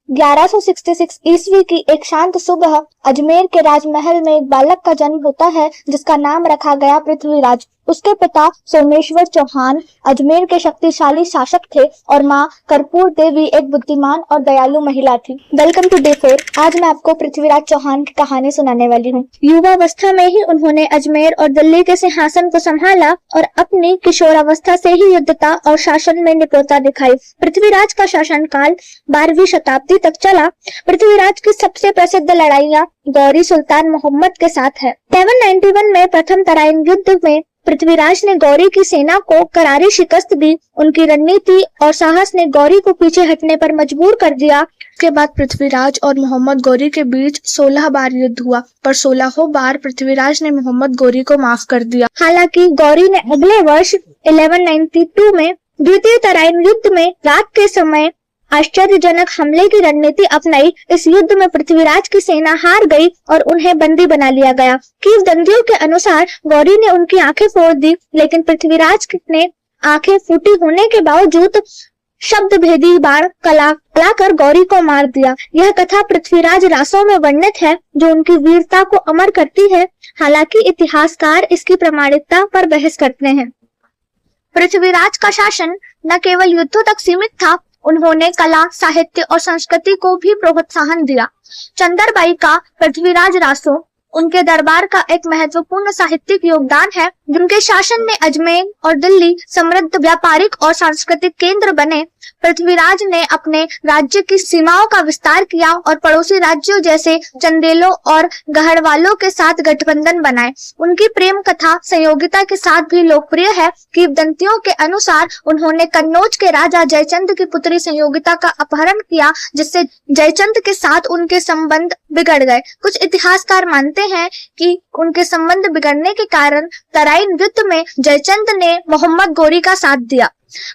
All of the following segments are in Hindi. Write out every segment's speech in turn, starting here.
1166 ईस्वी की एक शांत सुबह अजमेर के राजमहल में एक बालक का जन्म होता है जिसका नाम रखा गया पृथ्वीराज। उसके पिता सोमेश्वर चौहान अजमेर के शक्तिशाली शासक थे और माँ कर्पूर देवी एक बुद्धिमान और दयालु महिला थी। Welcome to day 4। आज मैं आपको पृथ्वीराज चौहान की कहानी सुनाने वाली हूँ। युवावस्था में ही उन्होंने अजमेर और दिल्ली के सिंहासन को संभाला और अपनी किशोरावस्था से ही युद्धता और शासन में निपुणता दिखाई। पृथ्वीराज का शासनकाल 12वीं शताब्दी तक चला। पृथ्वीराज की सबसे प्रसिद्ध लड़ाइयाँ गौरी सुल्तान मोहम्मद के साथ है। 791 में प्रथम तराइन युद्ध में पृथ्वीराज ने गौरी की सेना को करारी शिकस्त दी। उनकी रणनीति और साहस ने गौरी को पीछे हटने पर मजबूर कर दिया। के बाद पृथ्वीराज और मोहम्मद गौरी के बीच 16 बार युद्ध हुआ, पर 16 बार पृथ्वीराज ने मोहम्मद गौरी को माफ कर दिया। हालांकि गौरी ने अगले वर्ष 1192 में द्वितीय तराइन युद्ध में रात के समय आश्चर्यजनक हमले की रणनीति अपनाई। इस युद्ध में पृथ्वीराज की सेना हार गई और उन्हें बंदी बना लिया गया। किंवदंतियों के अनुसार गौरी ने उनकी आंखें फोड़ दी, लेकिन पृथ्वीराज ने आंखें फूटी होने के बावजूद शब्द भेदी बाण कलाकर गौरी को मार दिया। यह कथा पृथ्वीराज रासों में वर्णित है, जो उनकी वीरता को अमर करती है। हालांकि इतिहासकार इसकी प्रामाणिकता पर बहस करते हैं। पृथ्वीराज का शासन न केवल युद्धों तक सीमित था, उन्होंने कला, साहित्य और संस्कृति को भी प्रोत्साहन दिया। चंदरबाई का पृथ्वीराज रासो उनके दरबार का एक महत्वपूर्ण साहित्यिक योगदान है। जिनके शासन में अजमेर और दिल्ली समृद्ध व्यापारिक और सांस्कृतिक केंद्र बने। पृथ्वीराज ने अपने राज्य की सीमाओं का विस्तार किया और पड़ोसी राज्यों जैसे चंदेलों और गढ़वालों के साथ गठबंधन बनाए। उनकी प्रेम कथा संयोगिता के साथ भी लोकप्रिय है। किंवदंतियों के अनुसार उन्होंने कन्नौज के राजा जयचंद की पुत्री संयोगिता का अपहरण किया, जिससे जयचंद के साथ उनके संबंध बिगड़ गए। कुछ इतिहासकार मानते हैं कि उनके संबंध बिगड़ने के कारण तराइन युद्ध में जयचंद ने मोहम्मद गौरी का साथ दिया।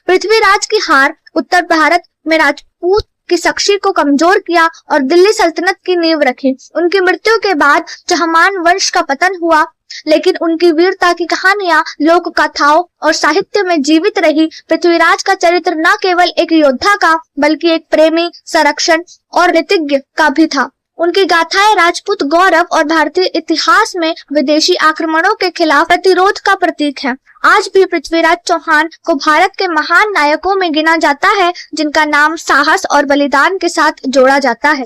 पृथ्वीराज की हार उत्तर भारत में राजपूत की शक्ति को कमजोर किया और दिल्ली सल्तनत की नींव रखी। उनकी मृत्यु के बाद चहमान वंश का पतन हुआ, लेकिन उनकी वीरता की कहानियां लोक कथाओं और साहित्य में जीवित रही। पृथ्वीराज का चरित्र न केवल एक योद्धा का, बल्कि एक प्रेमी, संरक्षण और नीतिज्ञ का भी था। उनकी गाथाएं राजपूत गौरव और भारतीय इतिहास में विदेशी आक्रमणों के खिलाफ प्रतिरोध का प्रतीक है। आज भी पृथ्वीराज चौहान को भारत के महान नायकों में गिना जाता है, जिनका नाम साहस और बलिदान के साथ जोड़ा जाता है।